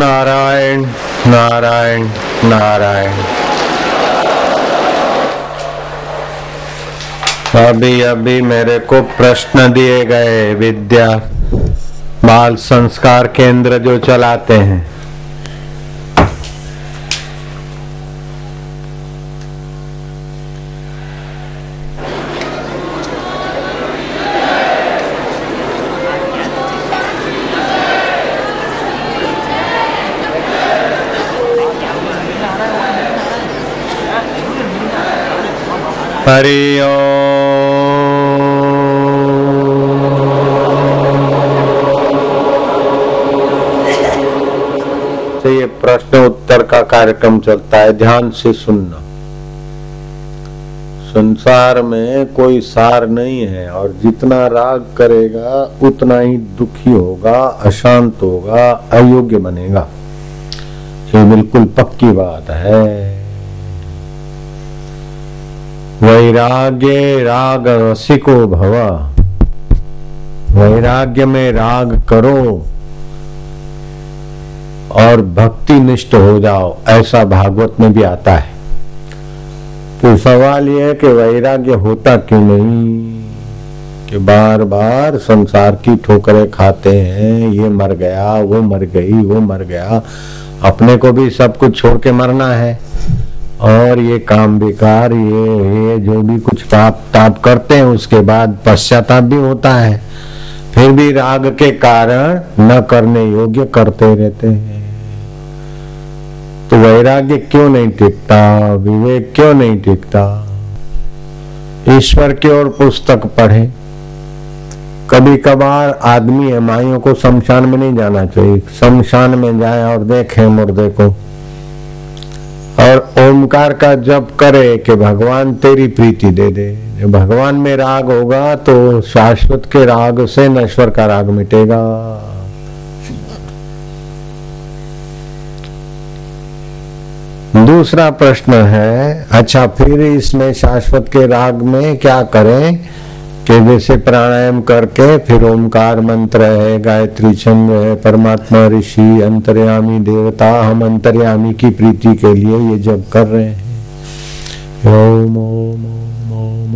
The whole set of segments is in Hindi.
नारायण नारायण नारायण। अभी अभी मेरे को प्रश्न दिए गए, विद्या बाल संस्कार केंद्र जो चलाते हैं, हरि ओम। तो ये प्रश्न उत्तर का कार्यक्रम चलता है, ध्यान से सुनना। संसार में कोई सार नहीं है और जितना राग करेगा उतना ही दुखी होगा, अशांत होगा, अयोग्य बनेगा। ये बिल्कुल पक्की बात है। वैराग्य राग रसिको भव, वैराग्य में राग करो और भक्ति निष्ठ हो जाओ, ऐसा भागवत में भी आता है। तो सवाल यह है कि वैराग्य होता क्यों नहीं, कि बार बार संसार की ठोकरें खाते हैं, ये मर गया, वो मर गई, वो मर गया, अपने को भी सब कुछ छोड़ के मरना है, और ये काम बेकार, ये जो भी कुछ पाप ताप करते हैं उसके बाद पश्चाताप भी होता है, फिर भी राग के कारण न करने योग्य करते रहते हैं। तो वैराग्य क्यों नहीं टिकता, विवेक क्यों नहीं टिकता? ईश्वर की ओर पुस्तक पढ़े। कभी कभार आदमी एमाइयों को शमशान में नहीं जाना चाहिए, शमशान में जाए और देखे मुर्दे को और ओमकार का जप करे कि भगवान तेरी प्रीति दे दे। भगवान में राग होगा तो शाश्वत के राग से नश्वर का राग मिटेगा। दूसरा प्रश्न है, अच्छा फिर इसमें शाश्वत के राग में क्या करें? कि जैसे प्राणायाम करके फिर ओमकार मंत्र है, गायत्री छंद है, परमात्मा ऋषि अंतर्यामी देवता, हम अंतर्यामी की प्रीति के लिए ये जप कर रहे हैं। ओम ओम ओम ओम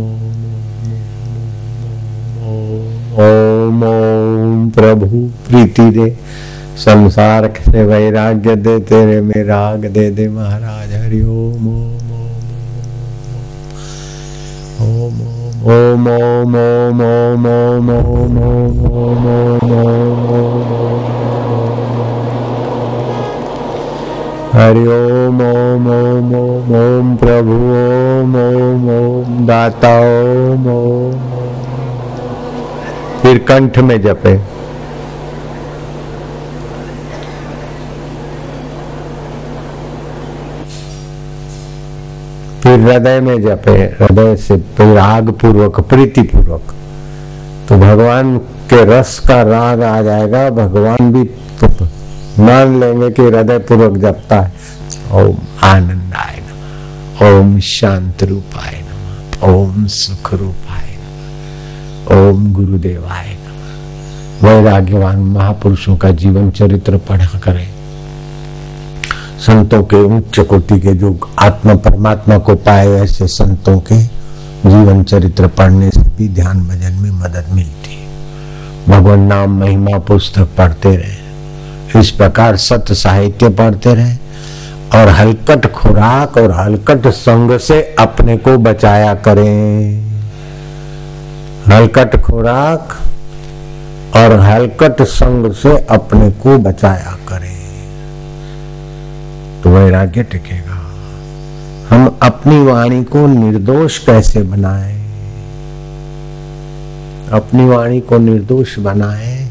ओम ओम प्रभु प्रीति दे, संसार से वैराग्य दे, तेरे में राग दे दे महाराज। हरि ओम ओम ओम ओम ओम ओम ओम ओम ओम ओम ओम। हरि ओम ओम ओम ओम ओम प्रभु ओम ओम ओम दाता ओम ओम। फिर कंठ में जपे, फिर हृदय में जपे, हृदय से राग पूर्वक, प्रीति पूर्वक, तो भगवान के रस का राग आ जाएगा। भगवान भी तो मान लेंगे कि हृदय पूर्वक जपता है। ओम आनंदाय नमः, ओम शांत रूपाय नमः, ओम सुख रूपाय नमः, ओम गुरुदेवाय नमः। वैराग्यवान महापुरुषों का जीवन चरित्र पढ़ा करें, संतों के उच्च कोटि के जो आत्मा परमात्मा को पाए ऐसे संतों के जीवन चरित्र पढ़ने से भी ध्यान भजन में मदद मिलती है। भगवान नाम महिमा पुस्तक पढ़ते रहे, इस प्रकार सत्य साहित्य पढ़ते रहे और हलकट खुराक और हलकट संग से अपने को बचाया करें। हलकट खुराक और हलकट संग से अपने को बचाया करें, तो वैराग्य टिकेगा। हम अपनी वाणी को निर्दोष कैसे बनाएं? अपनी वाणी को निर्दोष बनाएं,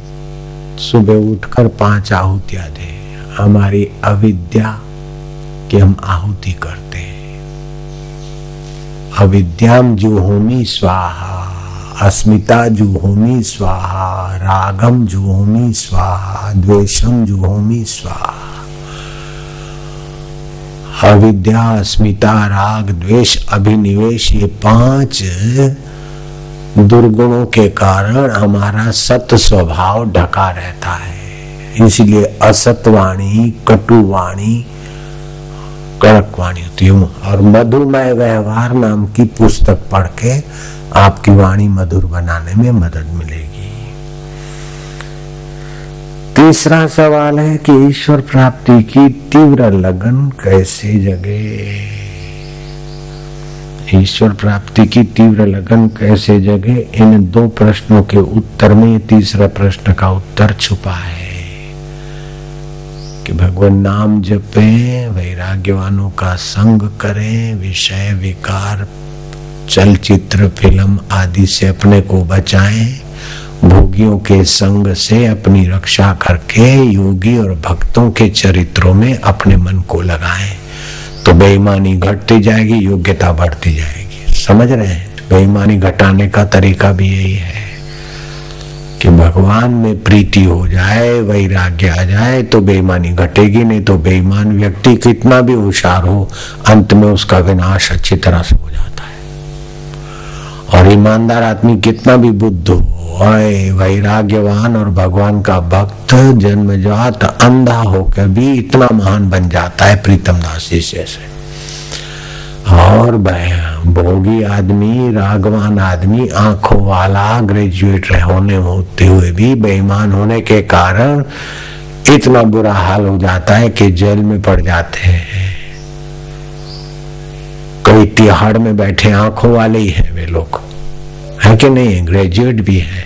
सुबह उठकर 5 आहुतियां दें। हमारी अविद्या की हम आहुति करते हैं। अविद्याम जुहोमि स्वाहा, अस्मिता जुहोमि स्वाहा, रागम जुहोमि स्वाहा, द्वेषम जुहोमि स्वाहा। अविद्या, अस्मिता, राग, द्वेष, अभिनिवेश, ये 5 दुर्गुणों के कारण हमारा सत स्वभाव ढका रहता है। इसलिए असतवाणी, कटुवाणी, कड़क वाणी होती है। और मधुमय व्यवहार नाम की पुस्तक पढ़ के आपकी वाणी मधुर बनाने में मदद मिलेगी। तीसरा सवाल है कि ईश्वर प्राप्ति की तीव्र लगन कैसे जगे। ईश्वर प्राप्ति की तीव्र लगन कैसे जगे, इन दो प्रश्नों के उत्तर में तीसरा प्रश्न का उत्तर छुपा है कि भगवान नाम जपें, वैराग्यवानों का संग करें, विषय विकार, चलचित्र, फिल्म आदि से अपने को बचाएं, भोगियों के संग से अपनी रक्षा करके योगी और भक्तों के चरित्रों में अपने मन को लगाएं, तो बेईमानी घटती जाएगी, योग्यता बढ़ती जाएगी। समझ रहे हैं? बेईमानी घटाने का तरीका भी यही है कि भगवान में प्रीति हो जाए, वैराग्य आ जाए तो बेईमानी घटेगी, नहीं तो बेईमान व्यक्ति कितना भी होशियार हो, अंत में उसका विनाश अच्छी तरह से हो जाता है। और ईमानदार आदमी कितना भी बुद्ध हो, वैराग्यवान और भगवान का भक्त जन्मजात अंधा होकर भी इतना महान बन जाता है, प्रीतम दास जी जैसे। और भोगी आदमी, रागवान आदमी, आंखों वाला, ग्रेजुएट होते हुए भी बेईमान होने के कारण इतना बुरा हाल हो जाता है कि जेल में पड़ जाते हैं। कई तिहाड़ में बैठे आंखों वाले ही हैं वे लोग, है कि नहीं? ग्रेजुएट भी है,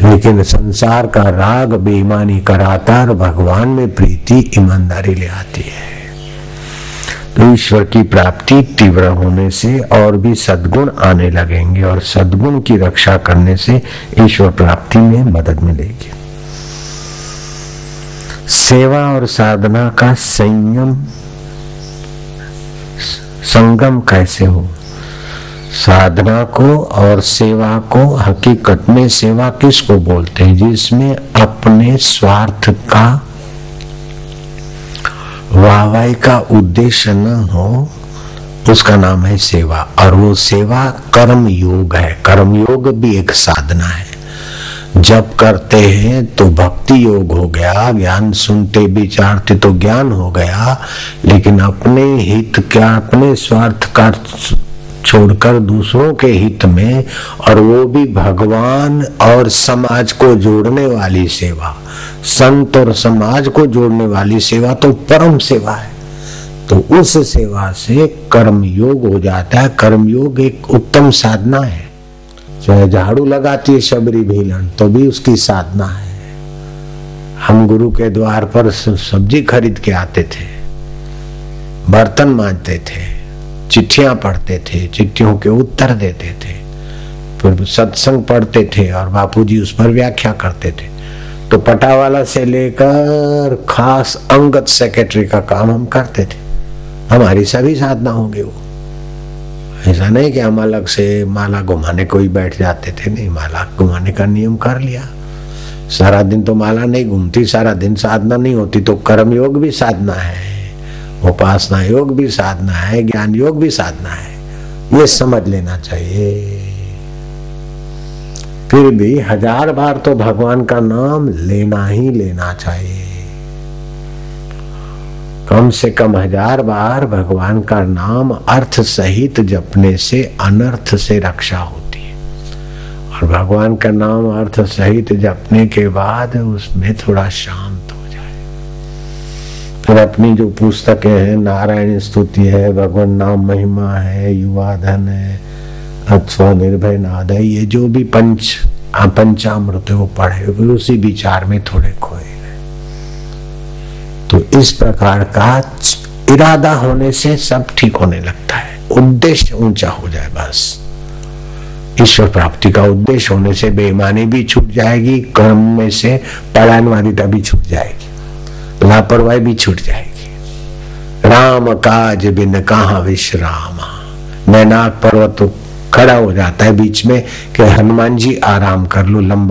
लेकिन संसार का राग बेईमानी कराता और भगवान में प्रीति ईमानदारी ले आती है। तो ईश्वर की प्राप्ति तीव्र होने से और भी सद्गुण आने लगेंगे और सद्गुण की रक्षा करने से ईश्वर प्राप्ति में मदद मिलेगी। सेवा और साधना का संगम कैसे हो? साधना को और सेवा को, हकीकत में सेवा किसको बोलते हैं? जिसमें अपने स्वार्थ का, वाहवाही का उद्देश्य न हो, उसका नाम है सेवा। और वो सेवा कर्म योग है। कर्म योग भी एक साधना है। जब करते हैं तो भक्ति योग हो गया, ज्ञान सुनते विचारते तो ज्ञान हो गया, लेकिन अपने हित का, अपने स्वार्थ का छोड़कर दूसरों के हित में, और वो भी भगवान और समाज को जोड़ने वाली सेवा, संत और समाज को जोड़ने वाली सेवा तो परम सेवा है। तो उस सेवा से कर्म योग हो जाता है। कर्म योग एक उत्तम साधना है। चाहे झाड़ू लगाती है शबरी भीलन तो भी उसकी साधना है। हम गुरु के द्वार पर सब्जी खरीद के आते थे, बर्तन मांजते थे, चिट्ठियां पढ़ते थे, चिट्ठियों के उत्तर देते थे, फिर सत्संग पढ़ते थे और बापूजी उस पर व्याख्या करते थे। तो पटावाला से लेकर खास अंगत सेक्रेटरी का काम हम करते थे। हमारी सभी साधना होंगे वो। ऐसा नहीं कि हम अलग से माला घुमाने को ही बैठ जाते थे, नहीं, माला घुमाने का नियम कर लिया। सारा दिन तो माला नहीं घूमती, सारा दिन साधना नहीं होती, तो कर्म योग भी साधना है, उपासना योग भी साधना है, ज्ञान योग भी साधना है। ये समझ लेना चाहिए। फिर भी 1000 बार तो भगवान का नाम लेना ही लेना चाहिए। कम से कम 1000 बार भगवान का नाम अर्थ सहित जपने से अनर्थ से रक्षा होती है। और भगवान का नाम अर्थ सहित जपने के बाद उसमें थोड़ा शांत हो जाए। फिर अपनी जो पुस्तकें हैं, नारायण स्तुति है, भगवान नाम महिमा है, युवा धन है, अथवा निर्भय नाद है, ये जो भी पंचामृत है वो पढ़े, फिर उसी विचार में थोड़े खोए। तो इस प्रकार का इरादा होने से सब ठीक होने लगता है। उद्देश्य ऊंचा हो जाए बस। ईश्वर प्राप्ति का उद्देश्य होने से बेईमानी भी छूट जाएगी, कर्म में से पलायनवादिता भी छूट जाएगी, लापरवाही भी छूट जाएगी। राम काज बिन कहाँ विश्राम। मैनाक पर्वत खड़ा हो जाता है बीच में कि हनुमान जी आराम कर लो, लंबा